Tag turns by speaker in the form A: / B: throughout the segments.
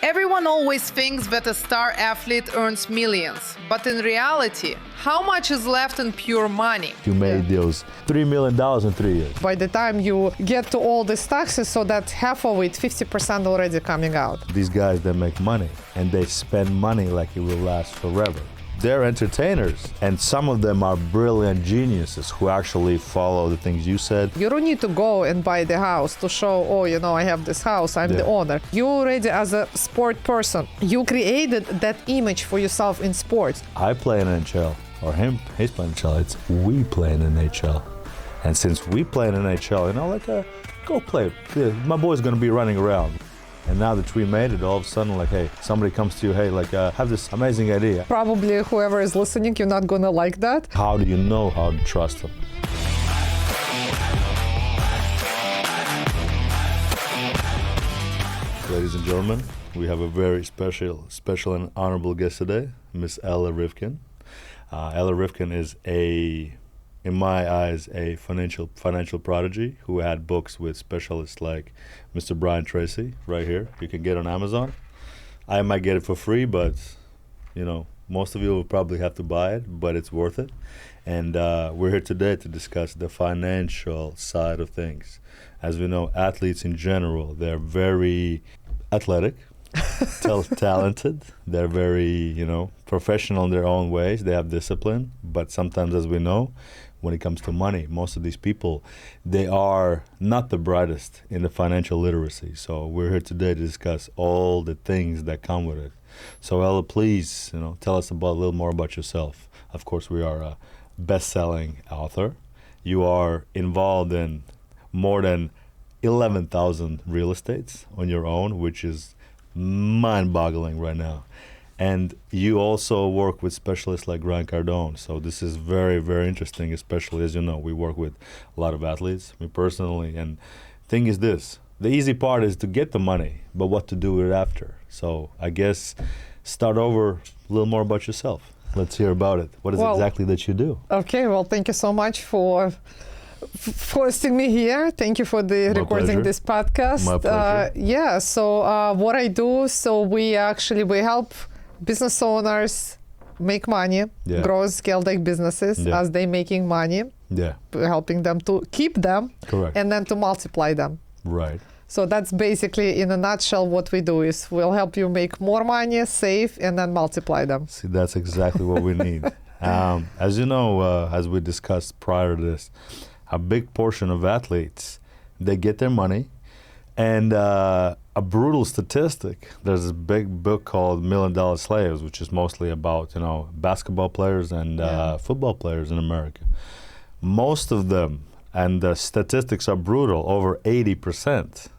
A: Everyone always thinks that a star athlete earns millions, but in reality, how much is left in pure money?
B: You made those $3 million in 3 years.
C: By the time you get to all these taxes, so that half of it, 50% already coming out.
B: These guys, they make money, and they spend money like it will last forever. They're entertainers, and some of them are brilliant geniuses who actually follow the things you said.
C: You don't need to go and buy the house to show, oh, I have this house, I'm the owner. You already, as a sport person, you created that image for yourself in sports.
B: I play in NHL, or he's playing NHL. It's we play in NHL. And since we play in NHL, go play. My boy's gonna be running around. And now that we made it, all of a sudden, hey, somebody comes to you, hey, have this amazing idea.
C: Probably whoever is listening, you're not gonna like that.
B: How do you know how to trust them? Ladies and gentlemen, we have a very special and honorable guest today, Miss Ella Rivkin. Ella Rivkin is in my eyes, a financial prodigy who had books with specialists like Mr. Brian Tracy right here. You can get on Amazon. I might get it for free, but most of you will probably have to buy it, but it's worth it. And we're here today to discuss the financial side of things. As we know, athletes in general, they're very athletic, talented. They're very, professional in their own ways. They have discipline, but sometimes, as we know, when it comes to money, most of these people, they are not the brightest in the financial literacy. So we're here today to discuss all the things that come with it. So Ella, please, tell us a little more about yourself. Of course, we are a best-selling author. You are involved in more than 11,000 real estates on your own, which is mind-boggling right now. And you also work with specialists like Grant Cardone. So this is very, very interesting, especially as you know, we work with a lot of athletes, me personally. And thing is this, the easy part is to get the money, but what to do with it after. So I guess start over a little more about yourself. Let's hear about it. What is exactly that you do?
C: Okay, well, thank you so much for hosting me here. Thank you for the recording this podcast.
B: My pleasure.
C: So what I do, we help business owners make money, grow scale their businesses as they making money, helping them to keep them,
B: correct,
C: and then to multiply them.
B: Right.
C: So that's basically, in a nutshell, what we do is we'll help you make more money, save, and then multiply them.
B: See, that's exactly what we need. As you know, as we discussed prior to this, a big portion of athletes, they get their money, and a brutal statistic, there's a big book called $1 Million Slaves, which is mostly about, basketball players and football players in America. Most of them, and the statistics are brutal, over 80%,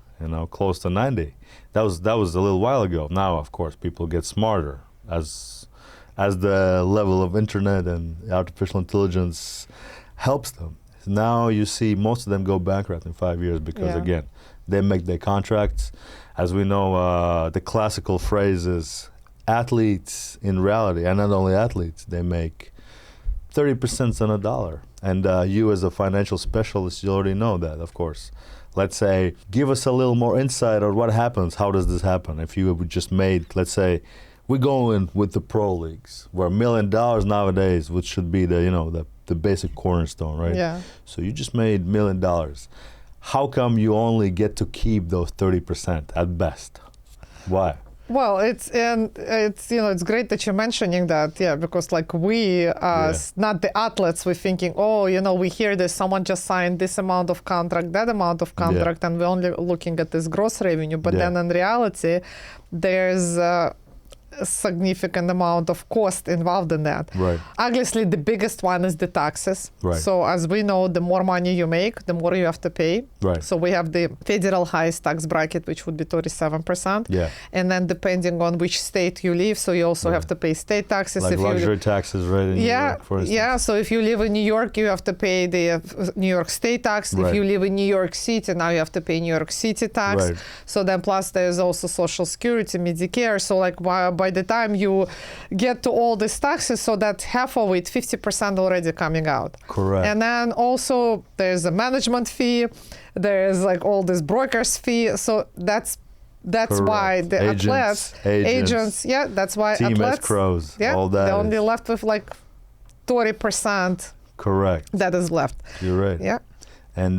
B: close to 90. That was a little while ago. Now, of course, people get smarter as the level of internet and artificial intelligence helps them. Now you see most of them go bankrupt in 5 years because, again, they make their contracts. As we know, the classical phrase is athletes in reality, and not only athletes, they make 30 cents on a dollar. And you as a financial specialist, you already know that, of course. Let's say, give us a little more insight on what happens. How does this happen? If you just made, let's say, we go in with the pro leagues, where $1 million nowadays, which should be the basic cornerstone, right?
C: Yeah. So
B: you just made $1 million. How come you only get to keep those 30% at best? Why?
C: Well, it's great that you're mentioning that, because we not the athletes, we're thinking, we hear this, someone just signed this amount of contract, that amount of contract, and we're only looking at this gross revenue. But then in reality, there's a significant amount of cost involved in that.
B: Right.
C: Obviously, the biggest one is the taxes.
B: Right.
C: So as we know, the more money you make, the more you have to pay.
B: Right.
C: So we have the federal highest tax bracket, which would be 37%.
B: Yeah.
C: And then depending on which state you live, so you also have to pay state taxes.
B: Like luxury taxes, right, in New York, for instance.
C: Yeah, so if you live in New York, you have to pay the New York state tax.
B: Right.
C: If you live in New York City, now you have to pay New York City tax.
B: Right.
C: So then plus there's also Social Security, Medicare. So by the time you get to all these taxes, so that half of it, 50% already coming out.
B: Correct.
C: And then also there's a management fee, there's all this broker's fee. So that's That's
B: Correct.
C: why the agents, yeah, that's why
B: team
C: athletes,
B: escrows,
C: yeah,
B: all that
C: they're only
B: is-
C: left with like 30%
B: correct.
C: that is left.
B: You're right.
C: Yeah.
B: And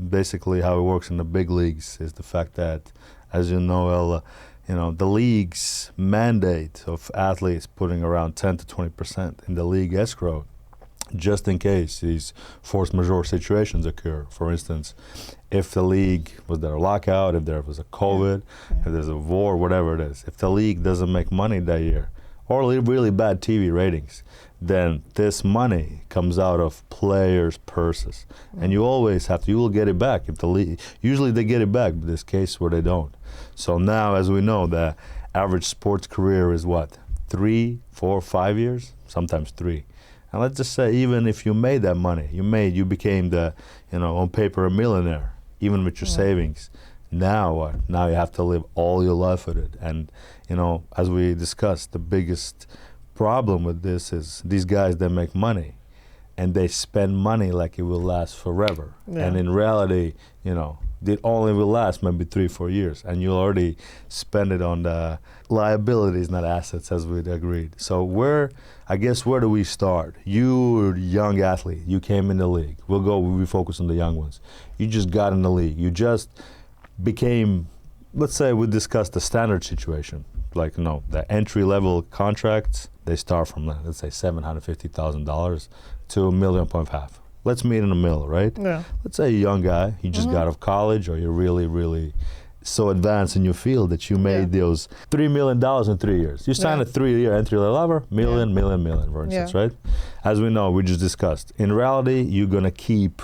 B: basically how it works in the big leagues is the fact that, as you know, Ella, the league's mandate of athletes putting around 10 to 20% in the league escrow, just in case these force majeure situations occur. For instance, if the league was there a lockout, if there was a COVID, if there's a war, whatever it is, if the league doesn't make money that year, or really bad TV ratings, then this money comes out of players' purses. And you always you will get it back. If the league, usually they get it back, but there's cases where they don't. So now, as we know, the average sports career is what? 3, 4, 5 years? Sometimes 3. And let's just say, even if you made that money, you became on paper, a millionaire, even with your savings. Now what? Now you have to live all your life with it. And, as we discussed, the biggest problem with this is these guys that make money and they spend money like it will last forever.
C: Yeah.
B: And in reality, it only will last maybe 3-4 years, and you'll already spend it on the liabilities, not assets, as we'd agreed. So where do we start? You, young athlete, you came in the league. We focus on the young ones. You just got in the league. You just became, let's say we discussed the standard situation, like, the entry-level contracts, they start from, let's say, $750,000 to $1.5 million. Let's meet in the middle, right?
C: Yeah.
B: Let's say a young guy, you just got out of college, or you're really, really so advanced in your field that you made those $3 million in 3 years. You signed a 3-year entry-level, million, for instance, right? As we know, we just discussed. In reality, you're going to keep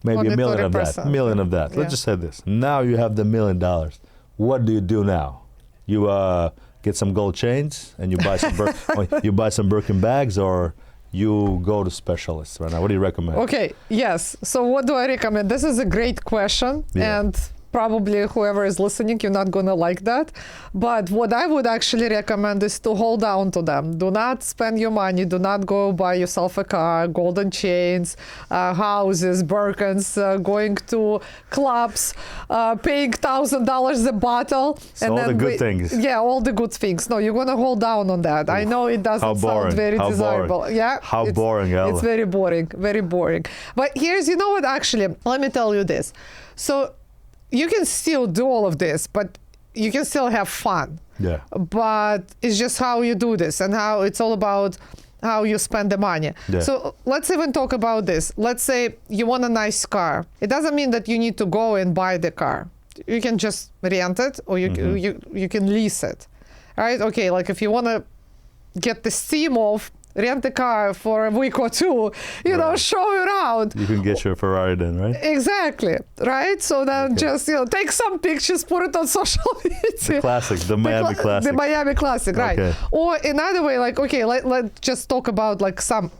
B: maybe
C: Only
B: $1 million of that,
C: 30%.
B: $1 million of that.
C: Yeah.
B: Let's just say this. Now you have the $1 million. What do you do now? You get some gold chains and you buy some Birkin bags, or you go to specialists right now? What do you recommend?
C: Okay, yes. So what do I recommend? This is a great question, and probably whoever is listening, you're not gonna like that. But what I would actually recommend is to hold on to them. Do not spend your money. Do not go buy yourself a car, golden chains, houses, Birkins, going to clubs, paying $1,000 a bottle.
B: So all the good things.
C: Yeah, all the good things. No, you're gonna hold down on that. I know it doesn't sound very desirable.
B: Boring.
C: Yeah.
B: How boring, Ella.
C: It's very boring, very boring. But what, actually, let me tell you this. So you can still do all of this, but you can still have fun.
B: Yeah.
C: But it's just how you do this, and how it's all about how you spend the money.
B: Yeah.
C: So let's even talk about this. Let's say you want a nice car. It doesn't mean that you need to go and buy the car. You can just rent it, or you can lease it, right? Okay, like if you want to get the steam off, rent a car for a week or two, show it around.
B: You can get your Ferrari then, right?
C: Exactly, right? So then just, take some pictures, put it on social media.
B: The classic, the Miami classic.
C: The Miami classic, right.
B: Okay.
C: Or another way, like, okay, let's just talk about like some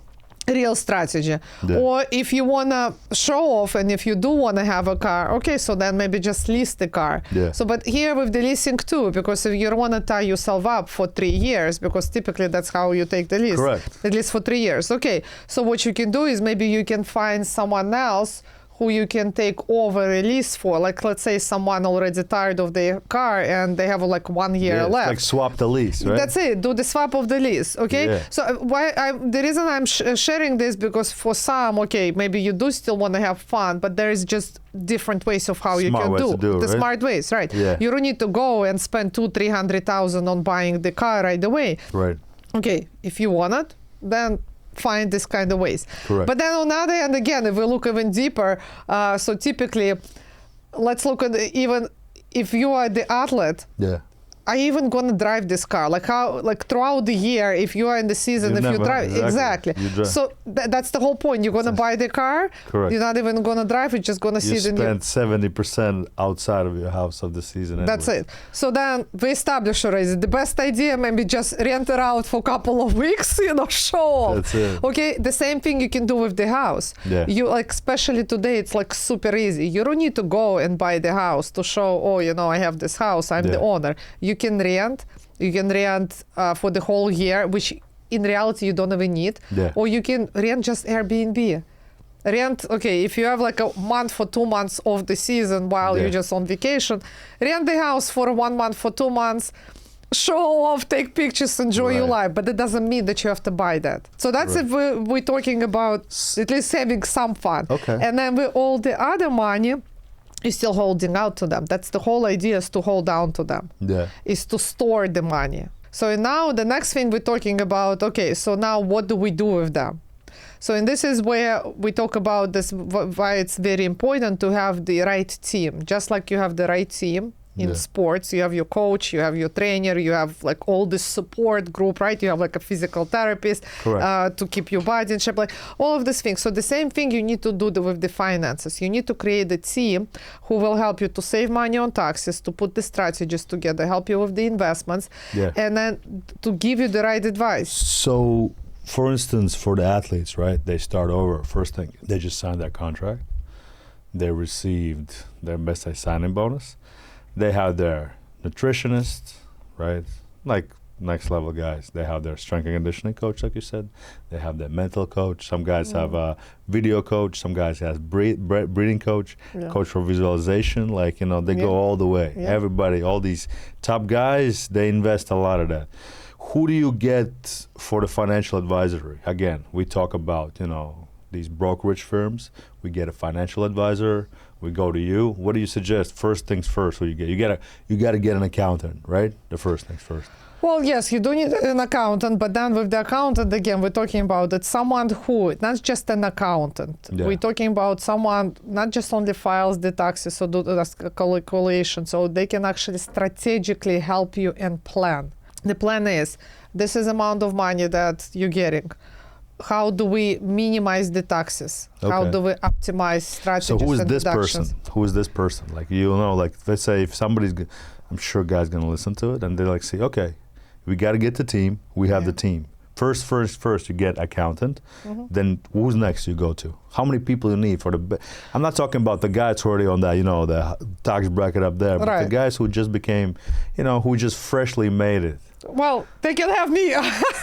C: real strategy.
B: Yeah.
C: Or if you want to show off, and if you do want to have a car, okay, so then maybe just lease the car.
B: Yeah.
C: So, but here with the leasing too, because if you want to tie yourself up for 3 years, because typically that's how you take the lease.
B: Correct.
C: At least for 3 years. Okay, so what you can do is maybe you can find someone else who you can take over a lease for. Like, let's say someone already tired of their car and they have like 1 year
B: It's
C: left.
B: like swap the lease, right?
C: That's it. Do the swap of the lease, okay?
B: Yeah.
C: So the reason I'm sharing this, because for some, okay, maybe you do still want to have fun, but there is just different ways of how you
B: Smart
C: can
B: ways
C: do
B: to do it,
C: the
B: right?
C: smart ways, right?
B: Yeah.
C: You don't need to go and spend $200,000-300,000 on buying the car right away.
B: Right.
C: Okay, if you want it, then find this kind of ways.
B: Correct.
C: But then on the other hand, again, if we look even deeper, so typically, let's look at even if you are the athlete,
B: Yeah.
C: are you even gonna drive this car? Like how, like throughout the year, if you are in the season, if you drive, exactly.
B: You drive.
C: So that's the whole point. You're gonna buy the car.
B: Correct.
C: You're not even gonna drive. You're just gonna
B: You
C: sit in your.
B: spend 70% outside of your house of the season.
C: That's
B: anyway.
C: it. So then we established already the best idea, maybe just rent it out for a couple of weeks, show off.
B: That's it.
C: Okay, the same thing you can do with the house.
B: Yeah.
C: You like, especially today, it's like super easy. You don't need to go and buy the house to show, oh, I have this house, I'm the owner. You can rent. You can rent for the whole year, which in reality you don't even need.
B: Yeah.
C: Or you can rent just Airbnb. Rent, okay, if you have like a month for 2 months of the season while
B: Yeah.
C: you're just on vacation, rent the house for 1 month, for 2 months, show off, take pictures, enjoy your
B: Right.
C: life. But it doesn't mean that you have to buy that. So that's
B: Right.
C: if we're talking about at least having some fun.
B: Okay.
C: And then with all the other money, you're still holding out to them. That's the whole idea, is to hold down to them,
B: Yeah.
C: is to store the money. So now the next thing we're talking about, okay, so now what do we do with them? So, and this is where we talk about this, why it's very important to have the right team. Just like you have the right team in
B: Yeah.
C: sports, you have your coach, you have your trainer, you have like all this support group, right? You have like a physical therapist to keep your body in shape, like all of these things. So the same thing you need to do with the finances. You need to create a team who will help you to save money on taxes, to put the strategies together, help you with the investments,
B: Yeah.
C: and then to give you the right advice.
B: So, for instance, for the athletes, right? They start over. First thing, they just signed that contract. They received their best day signing bonus. They have their nutritionist, right? Like next level guys. They have their strength and conditioning coach, like you said. They have their mental coach. Some guys have a video coach. Some guys have breathing coach, coach for visualization. Like, you know, they go all the way.
C: Yeah.
B: Everybody, all these top guys, they invest a lot of that. Who do you get for the financial advisory? Again, we talk about, you know, these brokerage firms. We get a financial advisor. We go to you. What do you suggest? First things first. Who you get? You got to get an accountant, right? The first things first.
C: Well, yes, you do need an accountant, but then with the accountant, again, we're talking about it's someone who, not just an accountant.
B: Yeah.
C: We're talking about someone not just only files the taxes or do the calculation, so they can actually strategically help you and plan. The plan is, this is amount of money that you're getting. How do we minimize the taxes? How
B: Okay.
C: do we optimize strategies
B: So who is
C: and
B: this
C: deductions?
B: person? Who is this person? Like, you know, like let's say if somebody's, I'm sure guys gonna listen to it and they're like, see, okay, we got to get the team. We have the team. First, you get accountant. Then who's next you go to? How many people you need for the? I'm not talking about the guys who are already on that, you know, the tax bracket up there, but the
C: Right.
B: guys who just became, you know, who just freshly made it.
C: Well, they can have me.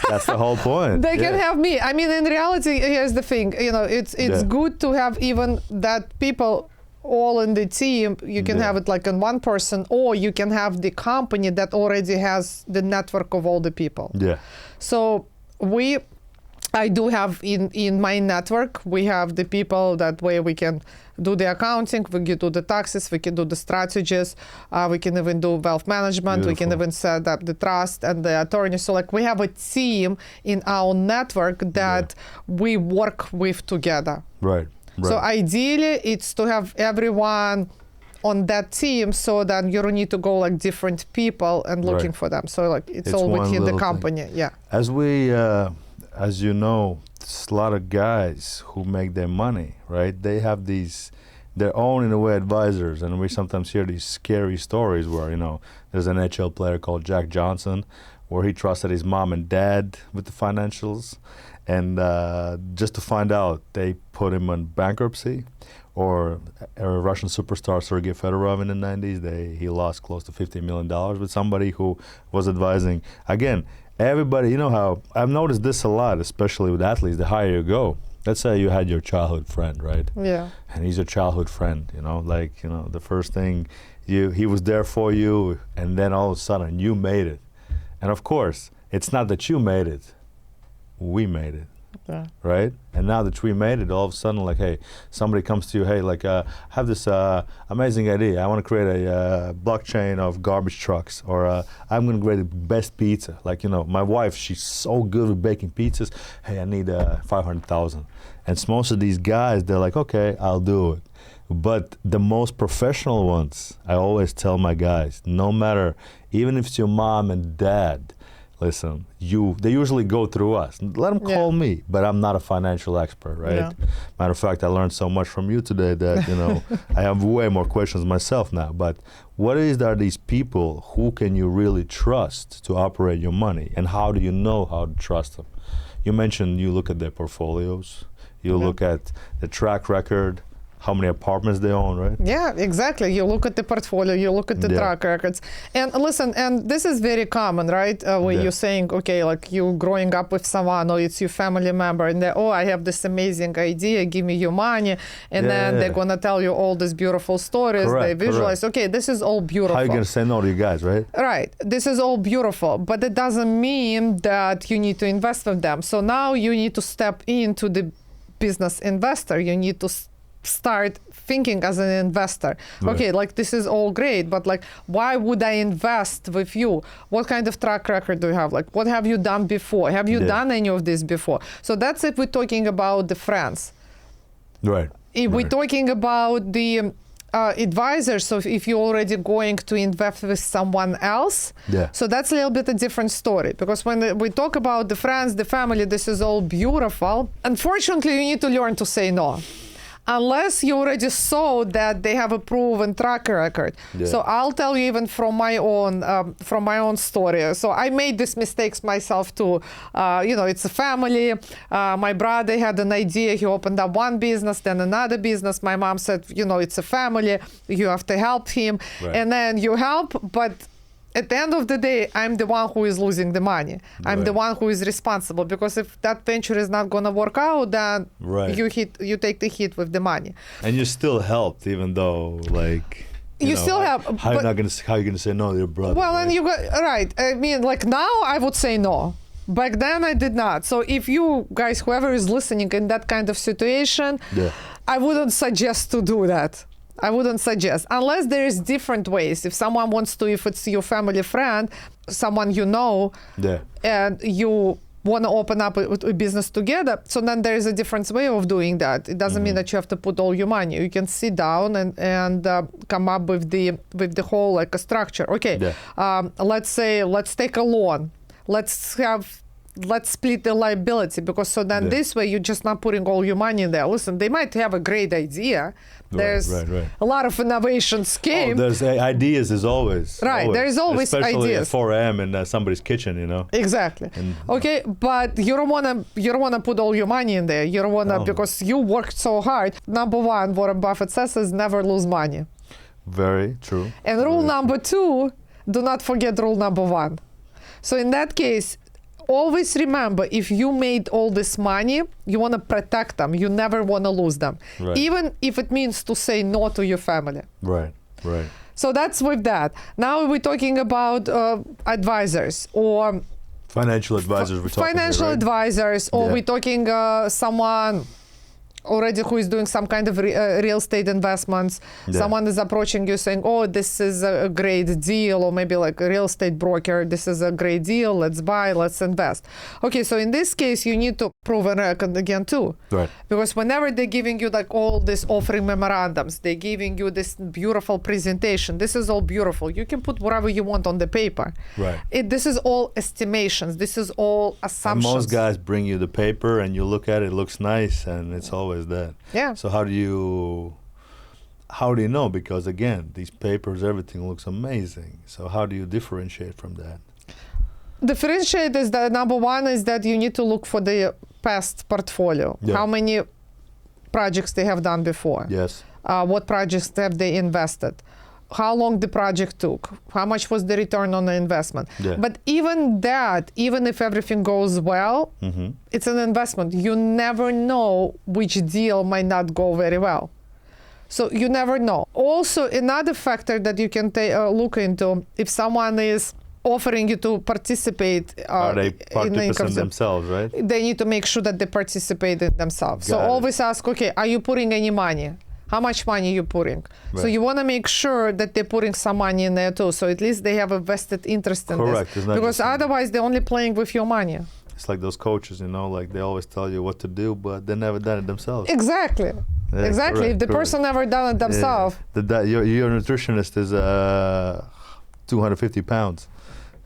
B: That's the whole point.
C: They can
B: Yeah.
C: have me. I mean, in reality, here's the thing. You know, it's good to have even that people all in the team. You can have it like in one person, or you can have the company that already has the network of all the people.
B: Yeah.
C: So I do have in my network, we have the people that way we can do the accounting, we can do the taxes, we can do the strategies, we can even do wealth management, we can
B: Beautiful.
C: even set up the trust and the attorney. So like we have a team in our network that we work with together.
B: Right. Right.
C: So ideally, it's to have everyone on that team, so that you don't need to go like different people and looking
B: Right.
C: for them. So like it's all
B: one
C: within the
B: little thing.
C: company. Yeah.
B: As we, as you know, there's a lot of guys who make their money, right? They have these, their own, in a way, advisors. And we sometimes hear these scary stories where, you know, there's an NHL player called Jack Johnson, where he trusted his mom and dad with the financials. And just to find out, they put him in bankruptcy. Or a Russian superstar Sergei Fedorov in the 90s, he lost close to $50 million with somebody who was advising. Again, everybody, you know how, I've noticed this a lot, especially with athletes, the higher you go. Let's say you had your childhood friend, right?
C: Yeah.
B: And he's your childhood friend, you know, like, you know, the first thing, he was there for you, and then all of a sudden you made it. And of course, it's not that you made it, we made it.
C: Yeah.
B: Right? And now that we made it, all of a sudden, like, hey, somebody comes to you, hey, like, I have this amazing idea. I want to create a blockchain of garbage trucks, or I'm going to create the best pizza. Like, you know, my wife, she's so good with baking pizzas. Hey, I need 500,000. And most of these guys, they're like, okay, I'll do it. But the most professional ones, I always tell my guys, no matter, even if it's your mom and dad, listen, they usually go through us. Let them call me, but I'm not a financial expert, right?
C: Yeah.
B: Matter of fact, I learned so much from you today that, you know, I have way more questions myself now. But are these people who can you really trust to operate your money? And how do you know how to trust them? You mentioned you look at their portfolios. You look at the track record. how many apartments they own, right?
C: Yeah, exactly. You look at the portfolio, you look at the track records. And listen, and this is very common, right? Where you're saying, okay, like you growing up with someone or it's your family member and they, oh, I have this amazing idea, give me your money. And then they're going to tell you all these beautiful stories. They visualize, okay, this is all beautiful.
B: How are you going to say no to you guys, right?
C: Right. This is all beautiful, but it doesn't mean that you need to invest with them. So now you need to step into the business investor. You need to start thinking as an investor.
B: Right.
C: Okay, like this is all great, but like why would I invest with you? What kind of track record do you have? Like what have you done before? Have you done any of this before? So that's if we're talking about the friends.
B: Right.
C: If we're talking about the advisors, so if you're already going to invest with someone else, so that's a little bit a different story, because when we talk about the friends, the family, this is all beautiful. Unfortunately, you need to learn to say no. Unless you already saw that they have a proven track record. So I'll tell you even from my own story. So I made these mistakes myself too. It's a family. My brother had an idea. He opened up one business, then another business. My mom said, it's a family. You have to help him.
B: Right.
C: And then you help, but at the end of the day, I'm the one who is losing the money. I'm the one who is responsible, because if that venture is not going to work out, then you take the hit with the money.
B: And you still helped, even though, like,
C: you still have.
B: How are you gonna say no to your brother?
C: Well,
B: right?
C: and you got right. I mean, like now, I would say no. Back then, I did not. So if you guys, whoever is listening in that kind of situation, I wouldn't suggest to do that. I wouldn't suggest, unless there is different ways. If someone wants to, if it's your family friend, someone you know, and you want to open up a business together, so then there is a different way of doing that. It doesn't mean that you have to put all your money. You can sit down and come up with the whole like a structure. Okay, let's take a loan. Let's split the liability, because so then this way you're just not putting all your money in there. Listen, they might have a great idea. There's a lot of innovations came.
B: There's ideas as always.
C: Right, there is always
B: especially
C: ideas.
B: At 4 a.m. in somebody's kitchen,
C: Exactly. Okay, but you don't wanna put all your money in there. You don't wanna because you worked so hard. Number one, Warren Buffett says, is never lose money.
B: Very true.
C: And rule number 2, do not forget rule number 1. So in that case, always remember, if you made all this money, you want to protect them. You never want to lose them, even if it means to say no to your family.
B: Right.
C: So that's with that. Now we're talking about advisors or
B: financial advisors.
C: Financial advisors, or we're talking someone already who is doing some kind of real estate investments. Someone is approaching you saying, oh, this is a great deal, or maybe like a real estate broker, this is a great deal, let's buy, let's invest. Okay, so in this case, you need to prove and reckon again too.
B: Right.
C: Because whenever they're giving you like all these offering memorandums, they're giving you this beautiful presentation, this is all beautiful. You can put whatever you want on the paper.
B: Right.
C: This is all estimations. This is all assumptions.
B: And most guys bring you the paper and you look at it, it looks nice, and it's always that.
C: Yeah.
B: So how do you know? Because again, these papers, everything looks amazing. So how do you differentiate from that?
C: Differentiate is that number 1 is that you need to look for the past portfolio. How many projects they have done before.
B: Yes.
C: What projects have they invested? How long the project took? How much was the return on the investment? But even that, even if everything goes well, it's an investment. You never know which deal might not go very well. So you never know. Also, another factor that you can look into, if someone is offering you to participate
B: are they participants themselves, right?
C: They need to make sure that they participate in themselves. So always ask, okay, are you putting any money? How much money you putting? Right. So you want to make sure that they're putting some money in there too. So at least they have a vested interest in this. Because otherwise they're only playing with your money.
B: It's like those coaches, like they always tell you what to do, but they never done it themselves.
C: Exactly. Exactly. Correct, if the person never done it themselves.
B: Your nutritionist is 250 pounds.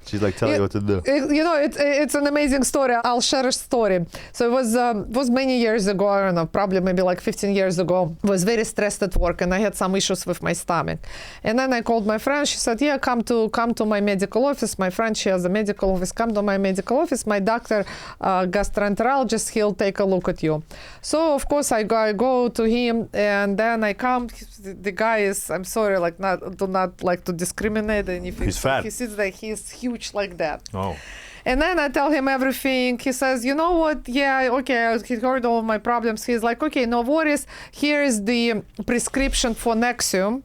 B: She's like telling you what to do.
C: It's an amazing story. I'll share a story. So it was many years ago. I don't know, probably maybe like 15 years ago. I was very stressed at work and I had some issues with my stomach. And then I called my friend. She said, yeah, come to my medical office. My friend, she has a medical office. Come to my medical office. My doctor, gastroenterologist, he'll take a look at you. So of course I go to him, and then I come. The guy is, I'm sorry, like do not like to discriminate. And if
B: he's fat.
C: He sits there, he's huge like that.
B: Oh.
C: And then I tell him everything. He says, you know what? Yeah, okay. He heard all of my problems. He's like, okay, no worries. Here is the prescription for Nexium.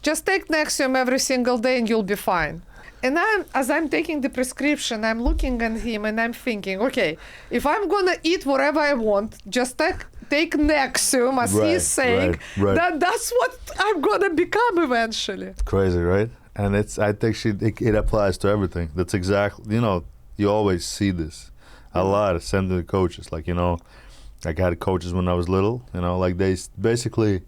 C: Just take Nexium every single day and you'll be fine. And as I'm taking the prescription, I'm looking at him and I'm thinking, okay, if I'm going to eat whatever I want, just take Nexium, as he's saying,
B: right.
C: that's what I'm going to become eventually.
B: Crazy, right? And I think it applies to everything. That's exactly, you always see this a lot. Send to the coaches, like, like I had coaches when I was little, like they basically,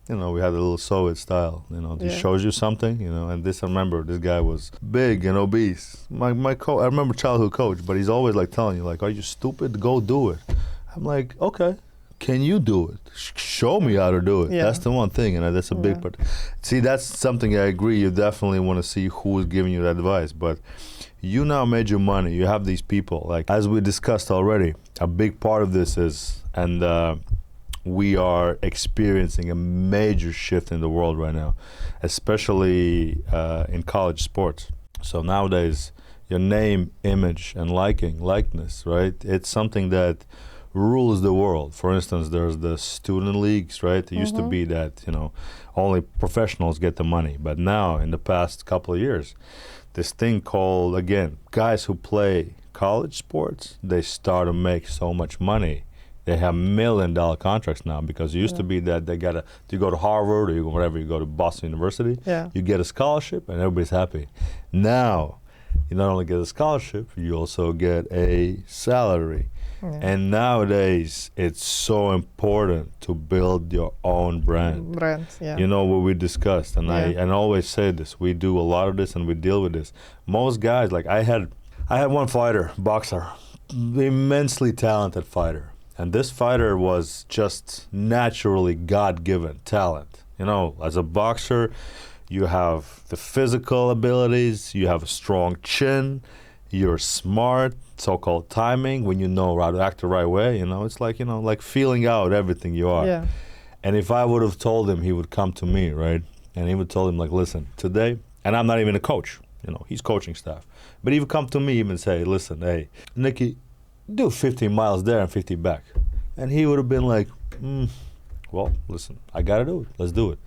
B: we had a little Soviet style, it shows you something, and I remember this guy was big and obese. My coach, I remember childhood coach, but he's always like telling you, like, are you stupid? Go do it. I'm like, okay, can you do it? Show me how to do it.
C: Yeah.
B: That's the one thing, and that's a big part. See, that's something I agree. You definitely want to see who is giving you that advice, but you now made your money. You have these people. Like, as we discussed already, a big part of this is, and we are experiencing a major shift in the world right now, especially in college sports. So nowadays, your name, image, and likeness, right? It's something that rules the world. For instance, there's the student leagues, right? It used to be that, only professionals get the money. But now, in the past couple of years, this thing called, again, guys who play college sports, they start to make so much money. They have $1 million contracts now, because it used to be that you go to Harvard or you go to Boston University, you get a scholarship and everybody's happy. Now, you not only get a scholarship, you also get a salary. And nowadays, it's so important to build your own brand. What we discussed, and I always say this, we do a lot of this and we deal with this. Most guys, like I had one fighter, boxer, immensely talented fighter. And this fighter was just naturally God-given talent. As a boxer, you have the physical abilities, you have a strong chin, you're smart, so-called timing, when you know how to act the right way, it's like, like feeling out everything you are.
C: Yeah.
B: And if I would have told him, he would come to me, right? And he would tell him, like, listen, today, and I'm not even a coach, he's coaching staff, but he would come to me and say, listen, hey, Nicky, do 50 miles there and 50 back. And he would have been like, well, listen, I gotta do it, let's do it.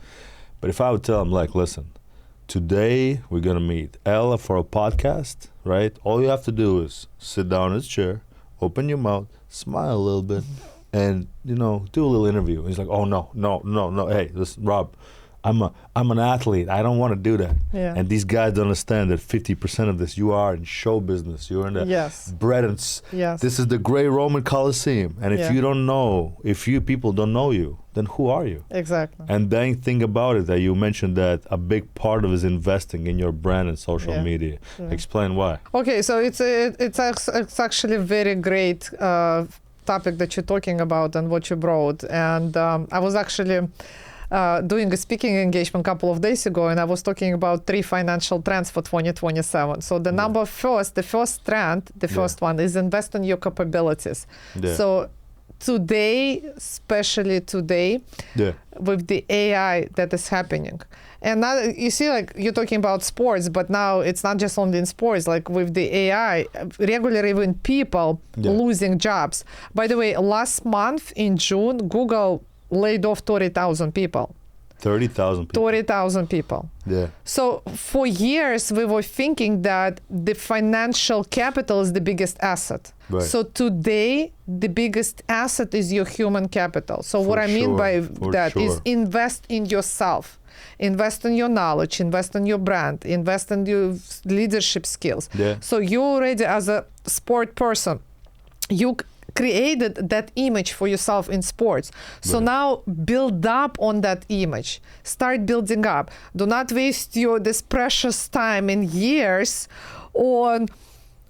B: But if I would tell him, like, listen, today we're gonna meet Ella for a podcast, right? All you have to do is sit down in his chair, open your mouth, smile a little bit, and do a little interview. And he's like, oh no, hey, listen, Rob, I'm an athlete. I don't want to do that.
C: Yeah.
B: And these guys don't understand that 50% of this, you are in show business. You're in the bread and this is the great Roman Colosseum. And if you don't know, if you people don't know you, then who are you?
C: Exactly.
B: And then think about it, that you mentioned that a big part of it is investing in your brand and social media. Explain why.
C: Okay, so it's actually a very great topic that you're talking about and what you brought. And I was actually doing a speaking engagement a couple of days ago, and I was talking about 3 financial trends for 2027. So the first trend, the first one is invest in your capabilities. So today, especially today, with the AI that is happening. And now you see, like, you're talking about sports, but now it's not just only in sports, like with the AI, regularly even people losing jobs. By the way, last month in June, Google laid off 30,000 people.
B: 30,000 people.
C: 30,000 people.
B: Yeah.
C: So for years, we were thinking that the financial capital is the biggest asset.
B: Right.
C: So today, the biggest asset is your human capital. So what I mean by that is invest in yourself. Invest in your knowledge, invest in your brand, invest in your leadership skills.
B: Yeah.
C: So you already, as a sport person, you created that image for yourself in sports. So now build up on that image. Start building up. Do not waste this precious time and years on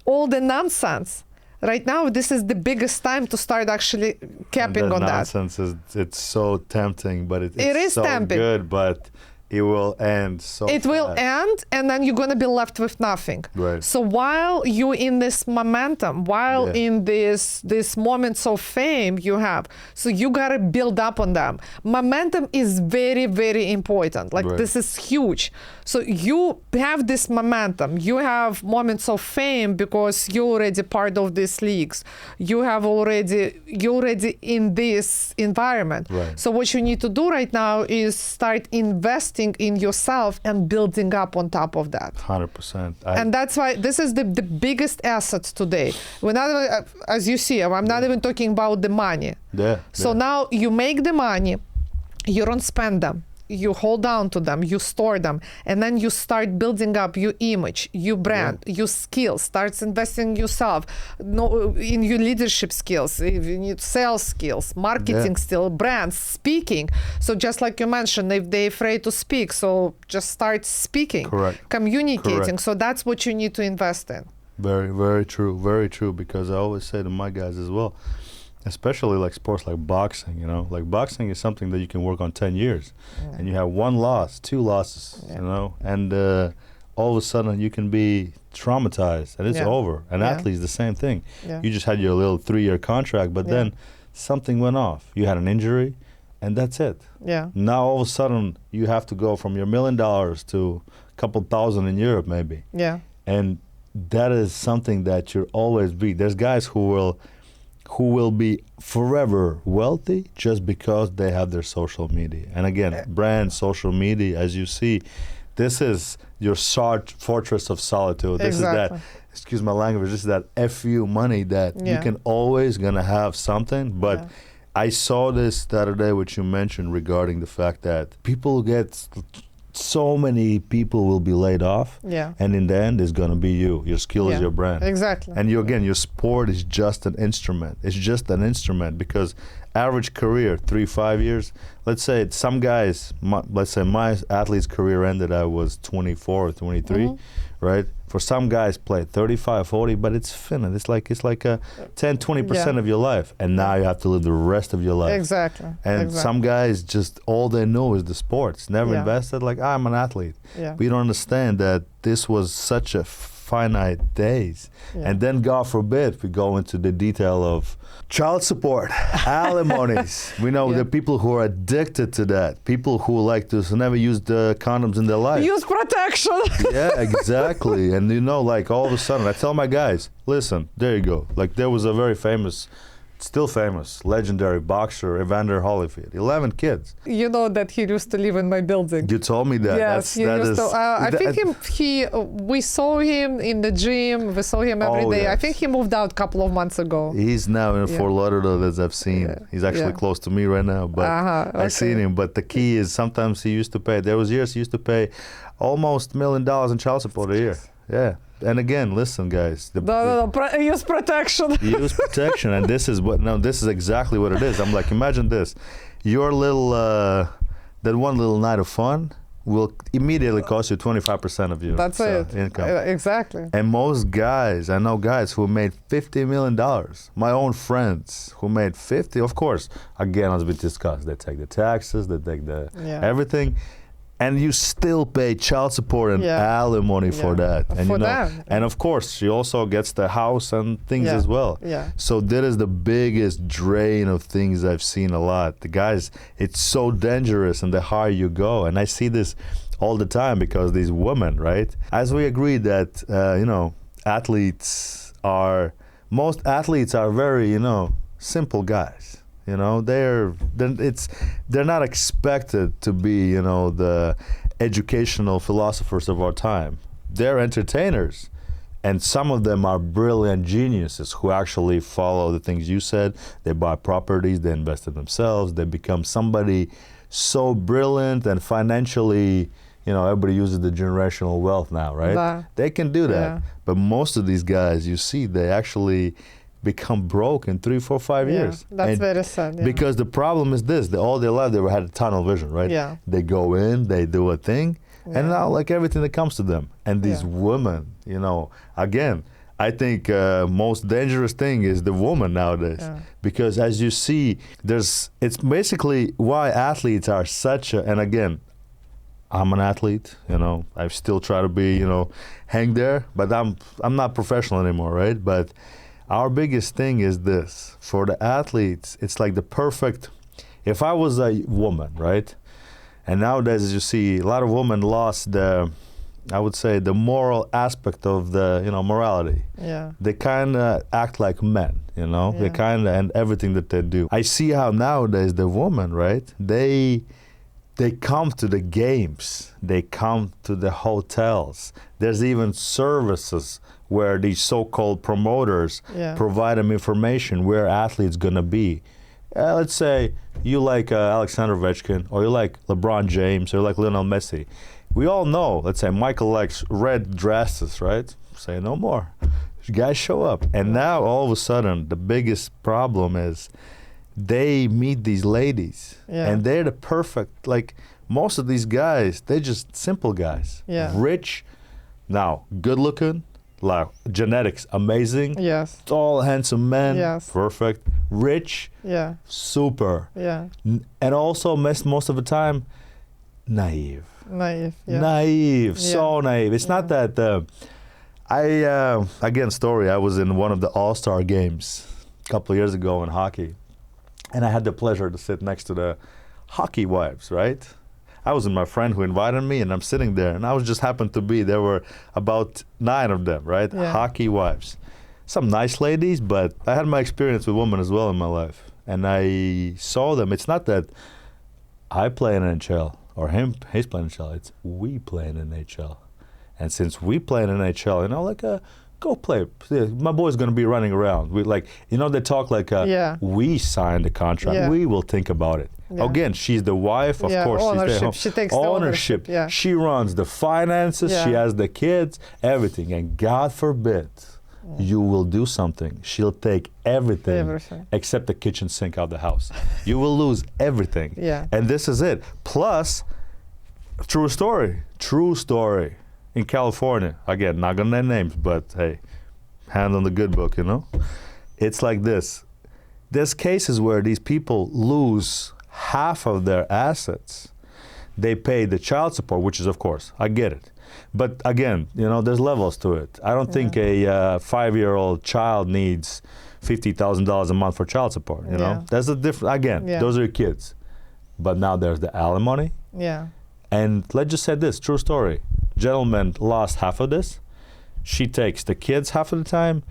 C: all the nonsense. Right now, this is the biggest time to start actually capping on that.
B: Nonsense it's so tempting, but it
C: is
B: is so
C: tempting.
B: good, but it will end so
C: It will
B: fast.
C: end, and then you're going to be left with nothing.
B: Right.
C: So while you're in this momentum, while
B: Yeah.
C: in this moments of fame you have, so you got to build up on them. Momentum is very, very important. Like
B: Right.
C: this is huge. So you have this momentum. You have moments of fame because you're already part of these leagues. You're already in this environment.
B: Right.
C: So what you need to do right now is start investing in yourself and building up on top of that.
B: 100%.
C: And that's why this is the biggest asset today. We're not even, as you see, I'm not even talking about the money.
B: Yeah.
C: So
B: yeah.
C: now you make the money, you don't spend them. You hold on to them, you store them, and then you start building up your image, your brand, your skills, starts investing in yourself, in your leadership skills, in your sales skills, marketing skills, brands, speaking. So just like you mentioned, if they're afraid to speak, so just start speaking,
B: Correct.
C: communicating.
B: Correct.
C: So that's what you need to invest in.
B: Very, very true. Very true. Because I always say to my guys as well, especially like sports like boxing, you know, like boxing is something that you can work on 10 years and you have one loss, 2 losses, you know, and all of a sudden you can be traumatized and it's over. And athletes, the same thing. You just had your little 3-year contract, but then something went off. You had an injury and that's it.
C: Yeah.
B: Now all of a sudden you have to go from your $1 million to a couple thousand in Europe maybe.
C: Yeah.
B: And that is something that you'll always be. There's guys who will be forever wealthy just because they have their social media. And again, brand, social media, as you see, this is your fortress of solitude. This is that, excuse my language, this is that FU money that you can always gonna have something. But I saw this the other day, which you mentioned regarding the fact that people get, so many people will be laid off, and in the end, it's gonna be you. Your skill is your brand.
C: Exactly.
B: And you again, your sport is just an instrument. It's just an instrument because average career 3-5 years. Let's say some guys. Let's say my athlete's career ended. I was 24 or 23, right? For some guys, play 35, 40, but it's finished. It's like a 10-20% of your life, and now you have to live the rest of your life.
C: Exactly.
B: And some guys just all they know is the sports. Never invested. Like I'm an athlete. We don't understand that this was such a finite days. And then God forbid we go into the detail of child support, alimonies. We know the people who are addicted to that. People who like to never use the condoms in their life.
C: Use protection.
B: Yeah, exactly. And you know, like all of a sudden, I tell my guys, listen, there you go. Like there was a very famous, still famous, legendary boxer, Evander Holyfield, 11 kids.
C: You know that he used to live in my building.
B: You told me that.
C: Yes, he used to. I think we saw him in the gym. We saw him every day. I think he moved out a couple of months ago.
B: He's now in Fort Lauderdale, as I've seen. He's actually close to me right now, but I've seen him. But the key is sometimes he used to pay. There was years he used to pay almost $1 million in child support a year. Yeah. And again, listen, guys.
C: Use protection.
B: Use protection, and this is exactly what it is. I'm like, imagine this: your little, that one little night of fun will immediately cost you 25% of your income.
C: Exactly.
B: And most guys, I know guys who made $50 million. My own friends who made 50. Of course, again, as we discussed, they take the taxes, they take the everything. And you still pay child support and alimony for that. And
C: for
B: and of course, she also gets the house and things as well.
C: Yeah.
B: So that is the biggest drain of things I've seen a lot. The guys, it's so dangerous, and the higher you go. And I see this all the time because these women, right? As we agreed that, most athletes are very, simple guys. They're not expected to be, the educational philosophers of our time. They're entertainers, and some of them are brilliant geniuses who actually follow the things you said. They buy properties, they invest in themselves, they become somebody so brilliant and financially, everybody uses the generational wealth now, right? They can do that. But most of these guys, you see, they actually become broke in 3, 4, 5 years.
C: That's very sad. Yeah.
B: Because the problem is this: all their life they had a tunnel vision, right?
C: Yeah.
B: They go in, they do a thing, and now like everything that comes to them. And these
C: Yeah.
B: women, again, I think most dangerous thing is the woman nowadays, because as you see, it's basically why athletes are such and again, I'm an athlete, I still try to be, hang there, but I'm not professional anymore, right? But our biggest thing is this, for the athletes, it's like the perfect, if I was a woman, right? And nowadays, as you see, a lot of women lost I would say the moral aspect of the, morality.
C: Yeah.
B: They kind of act like men, they kind of, and everything that they do. I see how nowadays the women, right? They come to the games, they come to the hotels. There's even services where these so-called promoters provide them information where athletes gonna be. Let's say you like Alexander Rivkin, or you like LeBron James, or you like Lionel Messi. We all know, let's say Michael likes red dresses, right? Say no more. Guys show up. And now all of a sudden, the biggest problem is they meet these ladies and they're the perfect, like most of these guys, they're just simple guys. Rich, now good looking, like genetics amazing.
C: Yes.
B: Tall, handsome men.
C: Yes.
B: Perfect. Rich. Super. And also most of the time, naive. Naive, so naive. It's not that again, story, I was in one of the all-star games a couple of years ago in hockey, and I had the pleasure to sit next to the hockey wives, right? I was with my friend who invited me, and I'm sitting there, and I was just happened to be, there were about 9 of them, right? Hockey wives. Some nice ladies, but I had my experience with women as well in my life, and I saw them. It's not that I play in NHL, or he's playing NHL, it's we play in NHL. And since we play in NHL, go play. My boy's gonna be running around. We they talk like we signed the contract. We will think about it. Again, she's the wife, of course.
C: Ownership. She takes the ownership.
B: She runs the finances, she has the kids, everything. And God forbid you will do something. She'll take everything except the kitchen sink out of the house. You will lose everything. And this is it. Plus, true story. In California, again, not gonna name names, but hey, hand on the good book, It's like this. There's cases where these people lose half of their assets. They pay the child support, which is, of course, I get it. But again, there's levels to it. I don't think a 5-year-old child needs $50,000 a month for child support, That's a different, again, those are your kids. But now there's the alimony. And let's just say this, true story. Gentleman lost half of this. She takes the kids half of the time,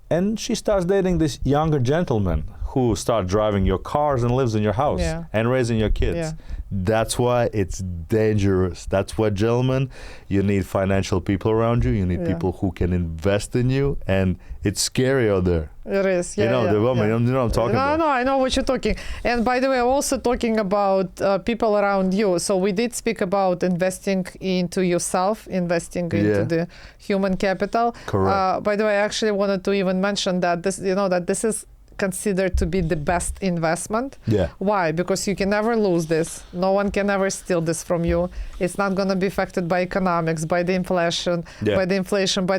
B: and she starts dating this younger gentleman who starts driving your cars and lives in your house and raising your kids. That's why it's dangerous. That's why, gentlemen, you need financial people around you. You need people who can invest in you, and it's scary out there.
C: It is,
B: the woman, you know what I'm talking about.
C: No, I know what you're talking. And by the way, I'm also talking about people around you. So we did speak about investing into yourself, investing into the human capital.
B: Correct.
C: By the way, I actually wanted to even mention that this is considered to be the best investment. Why? Because you can never lose this. No one can ever steal this from you. It's not going to be affected by economics, by the inflation, by